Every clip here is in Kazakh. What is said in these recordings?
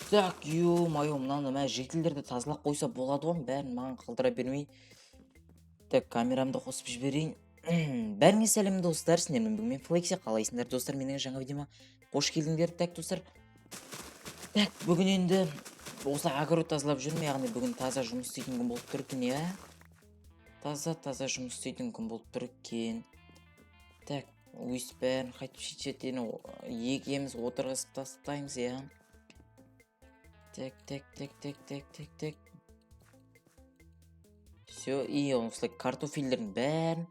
Так, ё-моё, мынаны мә жителдерді тазалап қойса болады ғой, бәрін маған қалдыра бермей. Так, камерамды қосып жіберейін. Бәріңе сәлем достар, сіздермен бүгін мен Флекси, қалайсыңдар достар, менің жаңа видеома қош келдіңдер. Так, достар. Так, бүгін енді осы огород тазалап жүрмін, яғни бүгін таза жұмыс істейтін күн болып тұр екен, иә. Таза жұмыс істейтін күн болып тұр екен. Так, өйс бәрін қайтып шетшеттен егеміз, отырғызып тастаймыз, иә. Так. Все, и осылай картофельдердің бәрін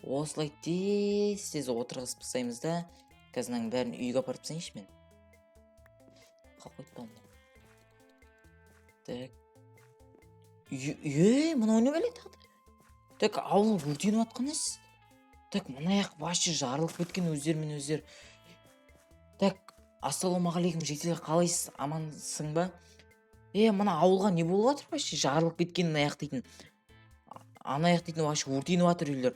осылай тез отырғызып тастаймыз да. Қазір мынаның бәрін үйге апарып тастайыншы мен. Қалқойды балды. Так. Мынау не бәле тағды? Так, ауыл өртеніп атқан ес. Так, мынаяқ вообще жарылып кеткен өздерімен өздер. Так, ассалаумағалейкум жителер, қалайсыз, амансың ба? Мына ауылға не болып жатыр вообще? Жарылып кеткен аяқ дейтін. Анаяқ дейтін вообще өртеніп жатыр үйлер.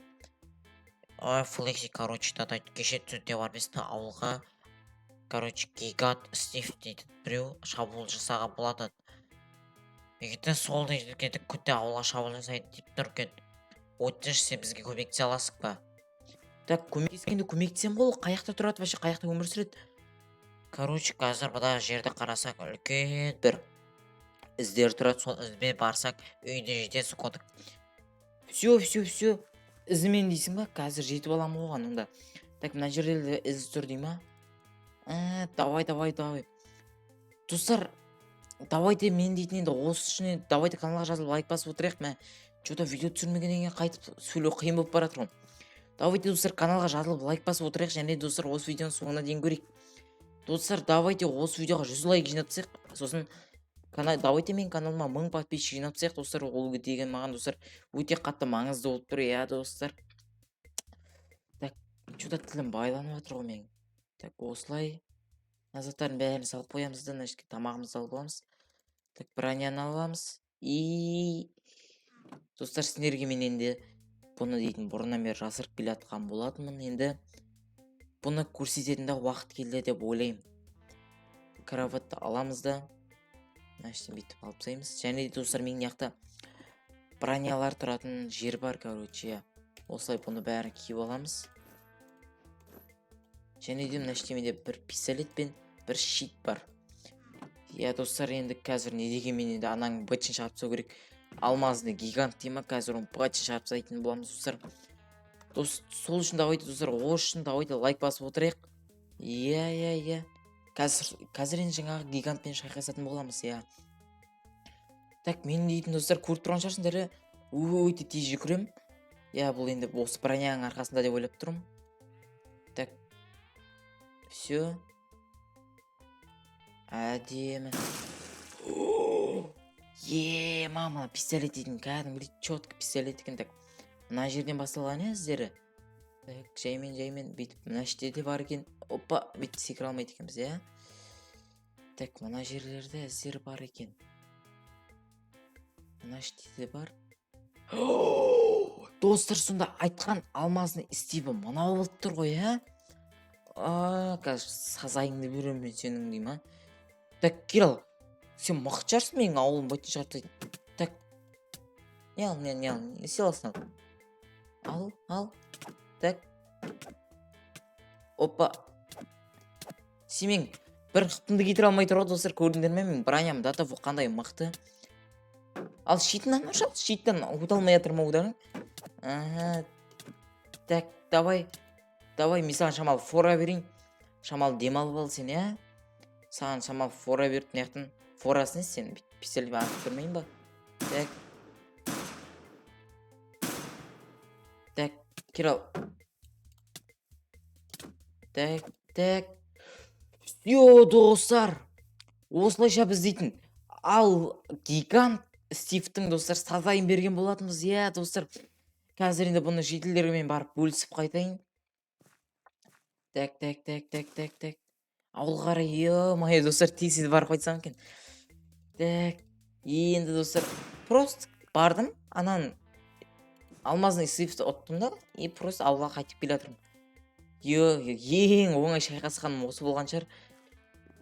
Флекси, тата кеше түнде бар біздің ауылға, гигант Стив дейтін біреу шабуыл жасаған болатын. Егер сол дейді күнде ауылға шабуыл жасайды деп тұр екен. Өтініш, сен бізге көмектесе аласың ба? Так, көмектескенде көмектесем ғой, қаяқта тұрады вообще, қаяқта өмір сүреді? Қазір бұда жерді қарасақ, үлкен бір іздер тұрады, сол ізбен барсақ, үйіне жетесің қодық. Все. Ізімен дейсің ба? Қазір жетіп аламын оған онда. Так, мына жерде із тұр дей ма? Давай. Достар, давайте мен дейтін енді осы үшін давайте каналға жазылып лайк басып отырайық. Мә, что-то видео түсірмегеннен кейін қайтып сөйлеу қиын болып бара жатыр. Давайте достар каналға жазылып лайк басып отырайық, және достар осы видеоның соңына дейін көрейік. Достар, давайте осы видеоға 100 лайк жинатсақ, сосын давайте мен каналыма 1000 подписчик жинатсақ, достар, ол деген маған достар өте қатты маңызды болып тұр, иә достар. Так, что-то тілім байланып жатыр ғой менің. Так, осылай назаттардың бәрін салып қоямыз да, значит, тамағымызды алып аламыз. Так, броняны аламыз. И достар, сіздерге мен енді бұны дейтін бұрыннан бері жасырып келе жатқан болатынмын. Енді бұны көрсететін уақыт келді деп ойлаймын. Кроватты аламыз да, значит, бүйтіп алып тастаймыз. Және достар, менің жақта бронялар тұратын жер бар, короче. Осылай бұны бәрін киіп аламыз. Және де мына менде бір пистолет пен бір щит бар. Достар, енді қазір не дегенмен енді анаң бытшын шығарып тастау керек. Алмазды гигант дейма, қазір оны бытшын шығарып тастайтын боламыз, достар. Сол үшін давайте, достар, осы үшін давайте лайк басып отырайық. Иә. Қазір енді жаңағы гигантпен шайқасатын боламыз, иә. Так, мен дейтін достар, көріп тұрған шығарсыңдар, өте тез жүгірем. Бұл енді осы броняның арқасында деп ойлап тұрмын. Так, все. Әдемі. Мама, пистолет дейтін, кәдімгідей четко пистолет екен. Так, мына жерден басталған іздері. Так, жаймен бүйтіп, мына де бар екен. Опа, бүйтіп секіре алмайды екенбіз, иә. Так, мына жерлерде іздер бар екен. Мына де бар. Достар, сонда айтқан алмазын Стиві мынау болып тұр ғой, иә. Қазір сазайыңды берем мен сенің дейм, а. Так, Кирилл, сен мықты жарсың менің ауылым байтын шығарып. Так, не ал, силасын ал. Так. Опа. Семен, бір қыптымды кетіре алмай тұр, достар, көрдіңдер ме? Мен броням дата қандай мықты. Ал щитінен ұшал, щиттен ұта алмай жатыр ма ударың? Так, давай, мен саған шамал фора берейін. Шамал демалып ал сен, иә? Саған шамал фора беріп, неқтін форасын сен пистолет артып көрмейін ба? Так, Кирилл. Так. Все, достар. Осылайша біз дейтін ал гигант Стивтің, достар, сазайын берген болатынбыз, иә, достар. Қазір енді бұны жителдермен барып бөлісіп қайтайын. Так. Ауыл қарай, ё-моё, достар, тез барып қайтсам екен. Так, енді достар, просто бардым, анан алмазный Стивті ұттым да, и просто ауылға қайтып келе жатырмын. Ең оңай шайқасқаным осы болған шығар.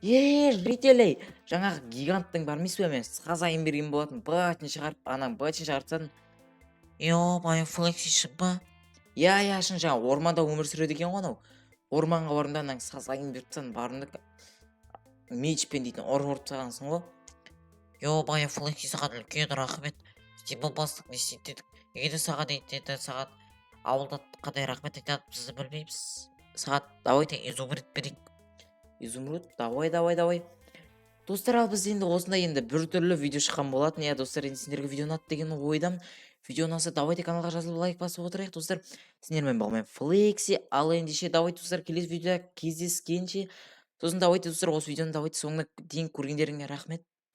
жителей, жаңағы гиганттың бар емес пе, мен сазайын берген болатын, бытын шығарып, анаң бытын шығарып Ё-моё, Флекси шын ба? иә, шын жаңа орманда өмір сүреді екен ғой анау. Орманға бардым да анаң сазайын беріп тастадым, бардым да мечпен дейтін ұрып тастағансың ғой. Ё-моё, Флекси саған үлкен рахмет. Сен болмасың, не істейін дедік. Егер де саған енді саған ауылда қандай рахмет айтатынымызды білмейміз. Саған давайте изумруд берейік. Изумруд, давай. Достар, ал біз енді осындай енді біртүрлі видео шыққан болатын. Иә, достар, енді сендерге видео ұнады деген ойдамын. Видео ұнаса, давайте каналға жазылып лайк басып отырайық, достар. Сендермен болған Флекси, ал ендеше давайте, достар, келесі видеода кездескенше. Сосын давайте, достар, осы видеоны давайте соңына дейін көргендеріңе рахмет.